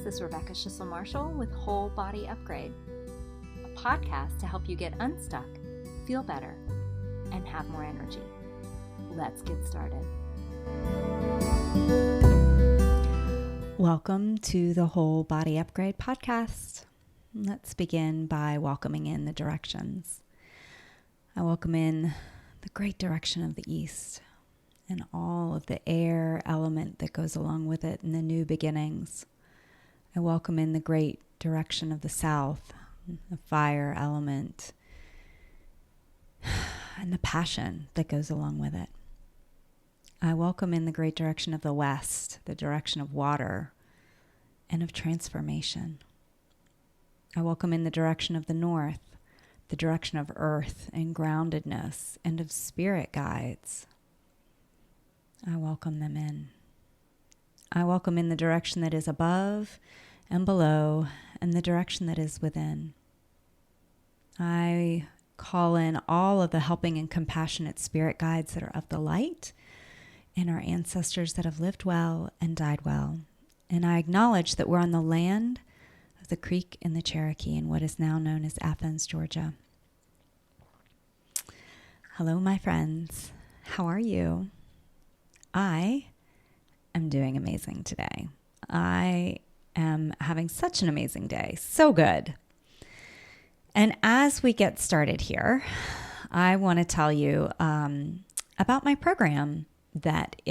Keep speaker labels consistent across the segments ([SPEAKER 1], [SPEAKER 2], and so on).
[SPEAKER 1] is Rebecca Schissel-Marshall with Whole Body Upgrade, a podcast to help you get unstuck, feel better, and have more energy. Let's get started. Welcome to the Whole Body Upgrade podcast. Let's begin by welcoming in the directions. I welcome in the great direction of the East and all of the air element that goes along with it and the new beginnings. I welcome in the great direction of the South, the fire element, and the passion that goes along with it. I welcome in the great direction of the West, the direction of water and of transformation. I welcome in the direction of the North, the direction of earth and groundedness and of spirit guides. I welcome them in. I welcome in the direction that is above and below and the direction that is within. I call in all of the helping and compassionate spirit guides that are of the light and our ancestors that have lived well and died well. And I acknowledge that we're on the land of the Creek and the Cherokee in what is now known as Athens, Georgia. Hello, my friends. How are you? I am doing amazing today. I am having such an amazing day. So good. And as we get started here, I want to tell you about my program that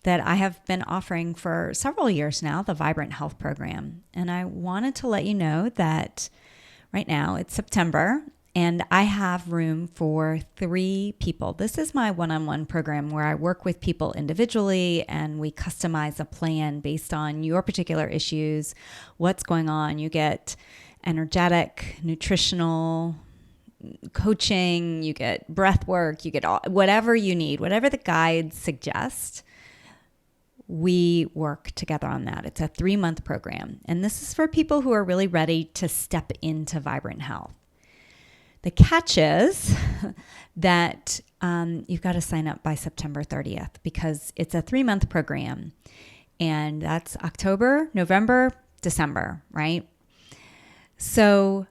[SPEAKER 1] I have been offering for several years now, the Vibrant Health Program. And I wanted to let you know that right now it's September and I have room for 3 people. This is my one-on-one program where I work with people individually and we customize a plan based on your particular issues, what's going on. You get energetic, nutritional, coaching, you get breath work, you get whatever you need, whatever the guides suggest. We work together on that. It's a 3-month program. And this is for people who are really ready to step into vibrant health. The catch is that you've got to sign up by September 30th because it's a 3-month program. And that's October, November, December, right? So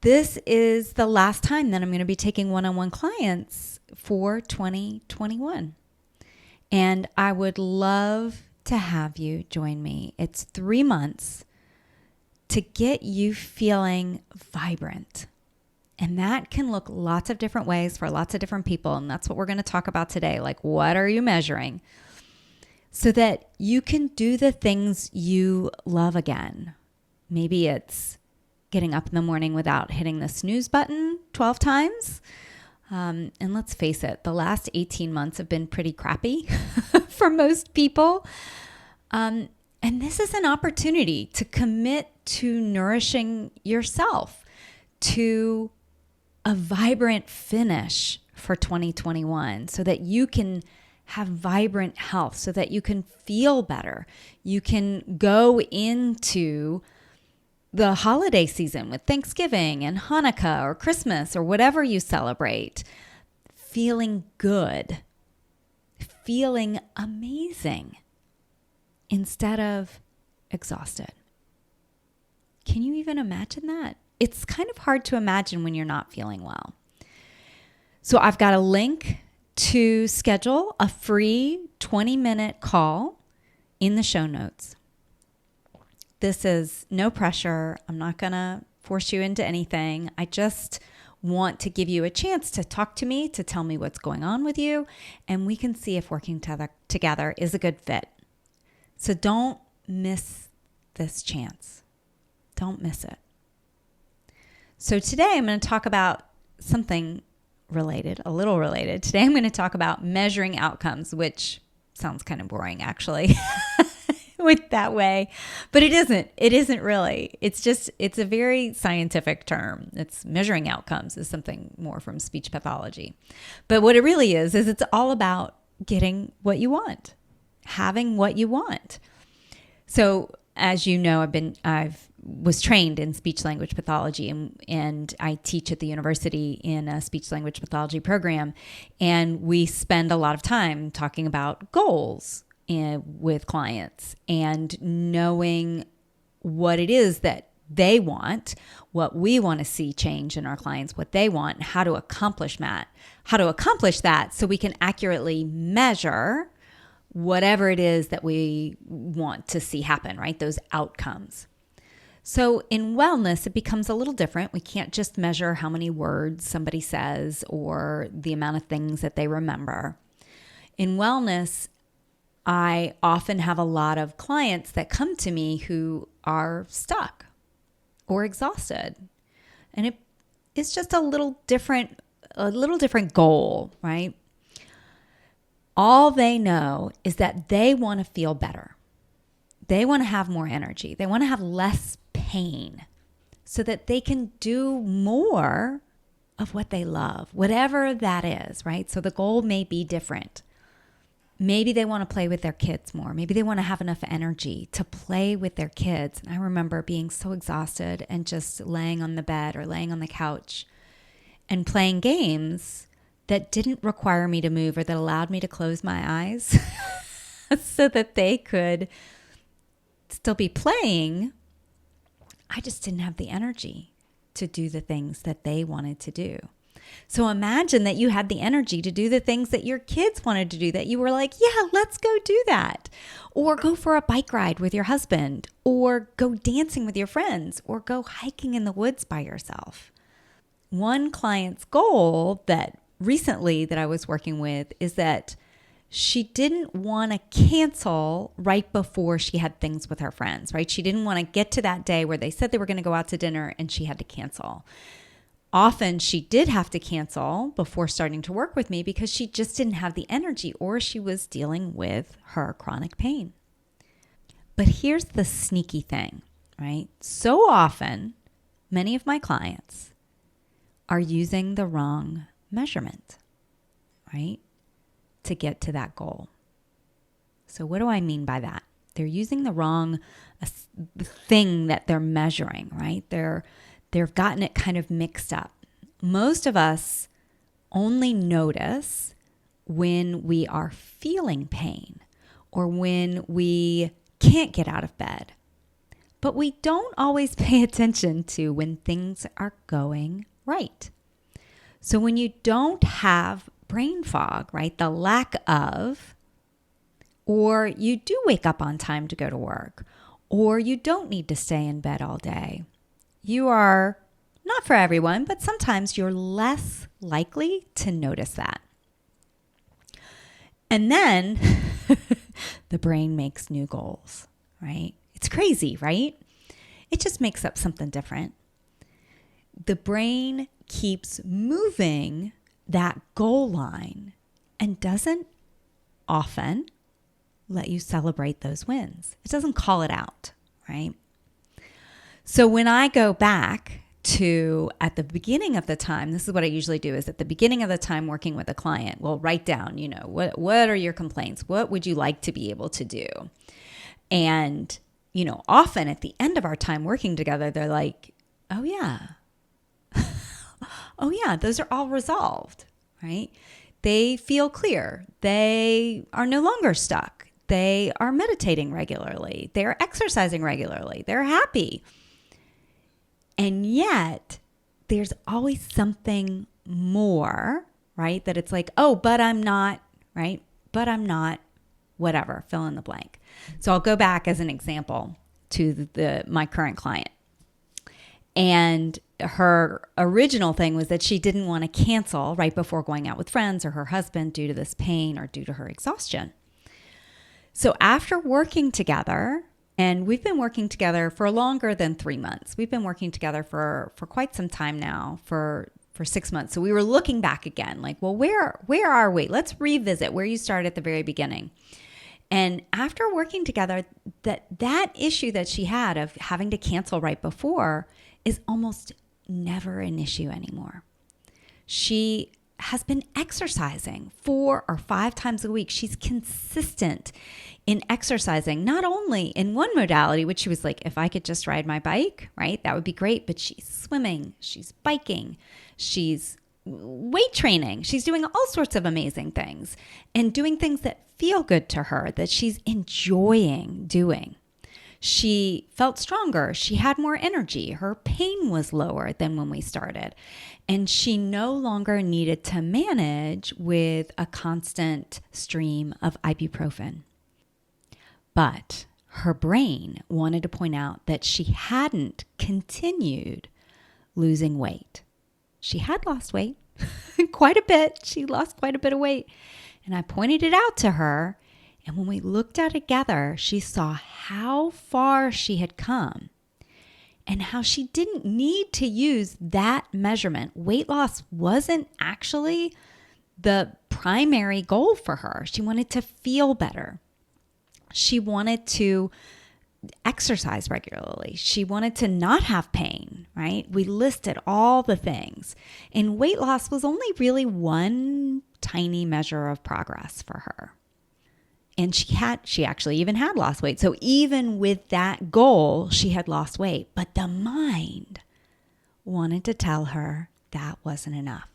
[SPEAKER 1] this is the last time that I'm going to be taking one-on-one clients for 2021. And I would love to have you join me. It's 3 months to get you feeling vibrant. And that can look lots of different ways for lots of different people. And that's what we're going to talk about today. Like, what are you measuring? So that you can do the things you love again. Maybe it's getting up in the morning without hitting the snooze button 12 times. And let's face it, the last 18 months have been pretty crappy for most people. And this is an opportunity to commit to nourishing yourself, to a vibrant finish for 2021 so that you can have vibrant health, so that you can feel better. You can go into the holiday season with Thanksgiving and Hanukkah or Christmas or whatever you celebrate, feeling good, feeling amazing instead of exhausted. Can you even imagine that? It's kind of hard to imagine when you're not feeling well. So I've got a link to schedule a free 20-minute call in the show notes. This is no pressure. I'm not going to force you into anything. I just want to give you a chance to talk to me, to tell me what's going on with you, and we can see if working together is a good fit. So don't miss this chance. Don't miss it. So today I'm going to talk about something related, a little related. Today I'm going to talk about measuring outcomes, which sounds kind of boring actually. With that way, but it isn't really. It's a very scientific term. It's measuring outcomes is something more from speech pathology. But what it really is it's all about getting what you want, having what you want. So as you know, I was trained in speech language pathology and I teach at the university in a speech language pathology program. And we spend a lot of time talking about goals with clients and knowing what it is that they want, what we want to see change in our clients, what they want, how to accomplish that so we can accurately measure whatever it is that we want to see happen, right? Those outcomes. So in wellness, it becomes a little different. We can't just measure how many words somebody says or the amount of things that they remember. In wellness, I often have a lot of clients that come to me who are stuck or exhausted. And it is just a little different goal, right? All they know is that they want to feel better. They want to have more energy. They want to have less pain so that they can do more of what they love, whatever that is, right? So the goal may be different. Maybe they want to play with their kids more. Maybe they want to have enough energy to play with their kids. And I remember being so exhausted and just laying on the bed or laying on the couch and playing games that didn't require me to move or that allowed me to close my eyes so that they could still be playing. I just didn't have the energy to do the things that they wanted to do. So imagine that you had the energy to do the things that your kids wanted to do, that you were like, yeah, let's go do that. Or go for a bike ride with your husband, or go dancing with your friends, or go hiking in the woods by yourself. One client's goal that recently that I was working with is that she didn't want to cancel right before she had things with her friends, right? She didn't want to get to that day where they said they were going to go out to dinner and she had to cancel. Often she did have to cancel before starting to work with me because she just didn't have the energy or she was dealing with her chronic pain. But here's the sneaky thing, right? So often, many of my clients are using the wrong measurement, right, to get to that goal. So what do I mean by that? They're using the wrong thing that they're measuring, right? They've gotten it kind of mixed up. Most of us only notice when we are feeling pain or when we can't get out of bed. But we don't always pay attention to when things are going right. So when you don't have brain fog, right, the lack of, or you do wake up on time to go to work, or you don't need to stay in bed all day, you are, not for everyone, but sometimes you're less likely to notice that. And then the brain makes new goals, right? It's crazy, right? It just makes up something different. The brain keeps moving that goal line and doesn't often let you celebrate those wins. It doesn't call it out, right? So when I go back to at the beginning of the time, this is what I usually do is at the beginning of the time working with a client, we'll write down, what are your complaints? What would you like to be able to do? And, often at the end of our time working together, they're like, oh yeah, those are all resolved, right? They feel clear. They are no longer stuck. They are meditating regularly. They're exercising regularly. They're happy. And yet there's always something more, right? That it's like, oh, but I'm not, right? But I'm not, whatever, fill in the blank. So I'll go back as an example to my current client. And her original thing was that she didn't want to cancel right before going out with friends or her husband due to this pain or due to her exhaustion. So after working together, and we've been working together for longer than 3 months. We've been working together for quite some time now, for 6 months. So we were looking back again, like, well, where are we? Let's revisit where you started at the very beginning. And after working together, that issue that she had of having to cancel right before is almost never an issue anymore. She has been exercising 4 or 5 times a week. She's consistent in exercising, not only in one modality, which she was like, if I could just ride my bike, right, that would be great. But she's swimming, she's biking, she's weight training, she's doing all sorts of amazing things and doing things that feel good to her, that she's enjoying doing. She felt stronger. She had more energy. Her pain was lower than when we started. And she no longer needed to manage with a constant stream of ibuprofen. But her brain wanted to point out that she hadn't continued losing weight. She had lost weight quite a bit. She lost quite a bit of weight. And I pointed it out to her. And when we looked at it together, she saw how far she had come and how she didn't need to use that measurement. Weight loss wasn't actually the primary goal for her. She wanted to feel better. She wanted to exercise regularly. She wanted to not have pain, right? We listed all the things. And weight loss was only really one tiny measure of progress for her. And she actually even had lost weight. So even with that goal, she had lost weight. But the mind wanted to tell her that wasn't enough.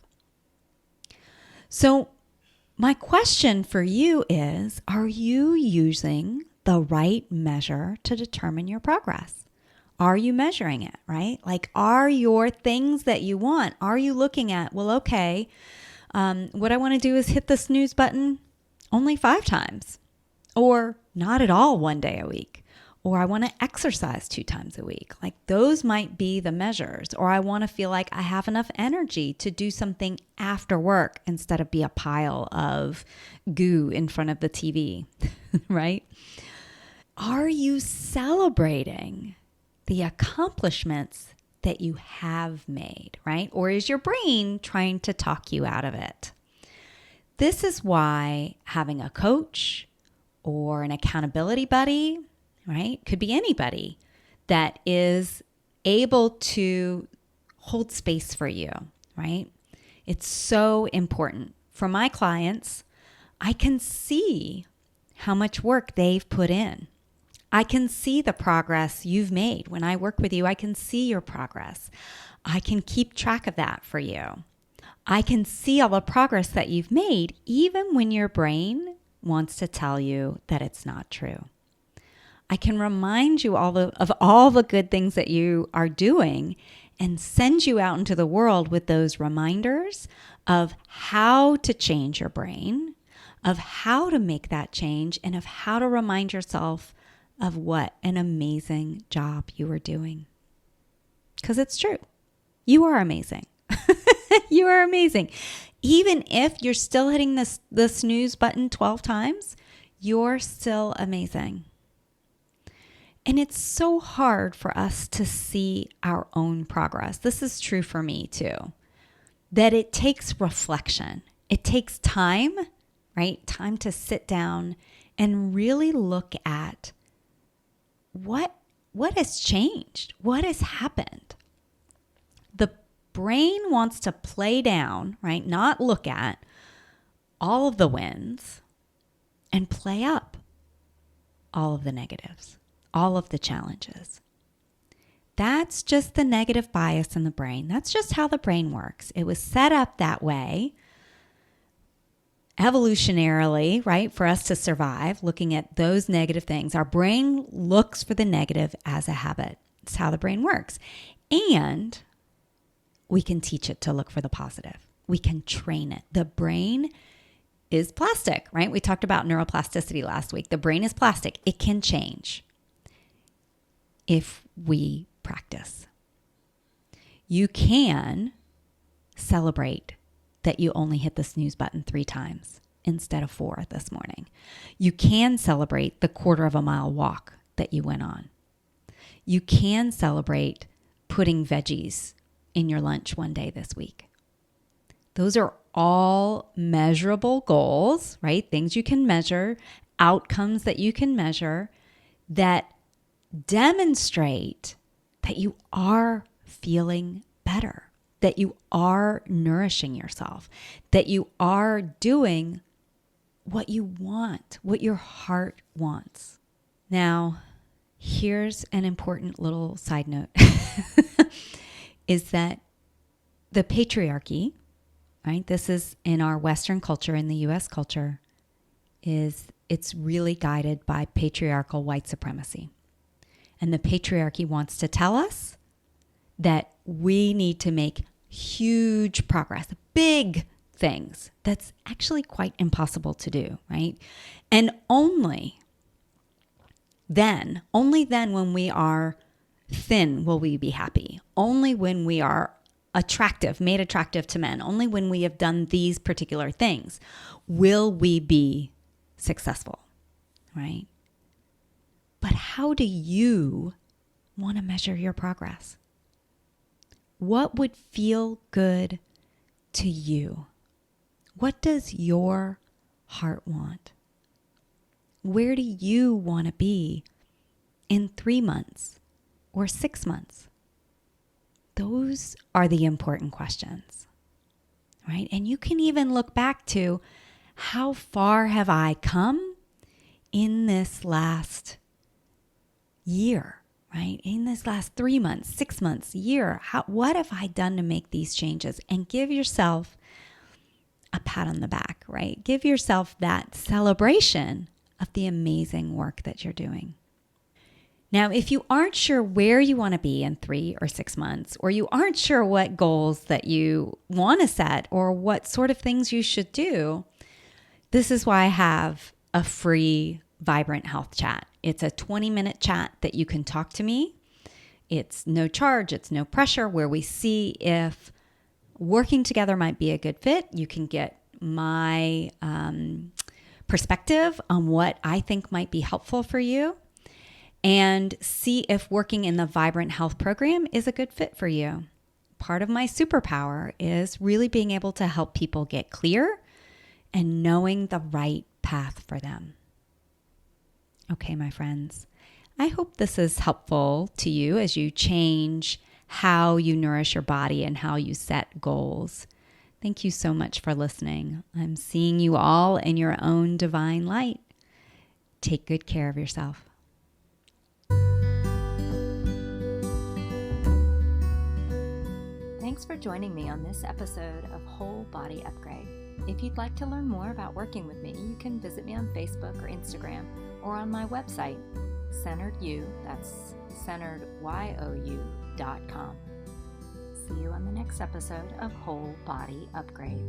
[SPEAKER 1] So my question for you is, are you using the right measure to determine your progress? Are you measuring it, right? Like, are your things that you want, are you looking at, well, okay, what I want to do is hit the snooze button only 5 times. Or not at all one day a week. Or I want to exercise 2 times a week. Like, those might be the measures. Or I want to feel like I have enough energy to do something after work instead of be a pile of goo in front of the TV, right? Are you celebrating the accomplishments that you have made, right? Or is your brain trying to talk you out of it? This is why having a coach or an accountability buddy, right? Could be anybody that is able to hold space for you, right? It's so important. For my clients, I can see how much work they've put in. I can see the progress you've made. When I work with you, I can see your progress. I can keep track of that for you. I can see all the progress that you've made, even when your brain wants to tell you that it's not true. I can remind you of all the good things that you are doing and send you out into the world with those reminders of how to change your brain, of how to make that change, and of how to remind yourself of what an amazing job you are doing. Because it's true. You are amazing. You are amazing. Even if you're still hitting the snooze button 12 times, you're still amazing. And it's so hard for us to see our own progress. This is true for me too. That it takes reflection. It takes time, right? Time to sit down and really look at what has changed? What has happened? The brain wants to play down, right? Not look at all of the wins and play up all of the negatives, all of the challenges. That's just the negative bias in the brain. That's just how the brain works. It was set up that way evolutionarily, right? For us to survive, looking at those negative things. Our brain looks for the negative as a habit. It's how the brain works. And we can teach it to look for the positive. We can train it. The brain is plastic, right? We talked about neuroplasticity last week. The brain is plastic. It can change if we practice. You can celebrate that you only hit the snooze button 3 times instead of 4 this morning. You can celebrate the 1/4 mile walk that you went on. You can celebrate putting veggies in your lunch one day this week. Those are all measurable goals, right? Things you can measure, outcomes that you can measure that demonstrate that you are feeling better, that you are nourishing yourself, that you are doing what you want, what your heart wants. Now, here's an important little side note, is that the patriarchy, right? This is in our Western culture, in the US culture, is it's really guided by patriarchal white supremacy. And the patriarchy wants to tell us that we need to make huge progress, big things. That's actually quite impossible to do, right? And only then when we are thin will we be happy. Only when we are made attractive to men, only when we have done these particular things will we be successful, right? But how do you want to measure your progress? What would feel good to you? What does your heart want? Where do you want to be in 3 months or 6 months? Those are the important questions, right? And you can even look back to how far have I come in this last year, right? In this last 3 months, 6 months, year, what have I done to make these changes? And give yourself a pat on the back, right? Give yourself that celebration of the amazing work that you're doing. Now, if you aren't sure where you want to be in 3 or 6 months, or you aren't sure what goals that you want to set or what sort of things you should do, this is why I have a free Vibrant Health Chat. It's a 20-minute chat that you can talk to me. It's no charge, it's no pressure, where we see if working together might be a good fit. You can get my perspective on what I think might be helpful for you and see if working in the Vibrant Health program is a good fit for you. Part of my superpower is really being able to help people get clear and knowing the right path for them. Okay, my friends, I hope this is helpful to you as you change how you nourish your body and how you set goals. Thank you so much for listening. I'm seeing you all in your own divine light. Take good care of yourself. Thanks for joining me on this episode of Whole Body Upgrade. If you'd like to learn more about working with me, you can visit me on Facebook or Instagram or on my website, Centered You, that's centeredyou.com. See you on the next episode of Whole Body Upgrade.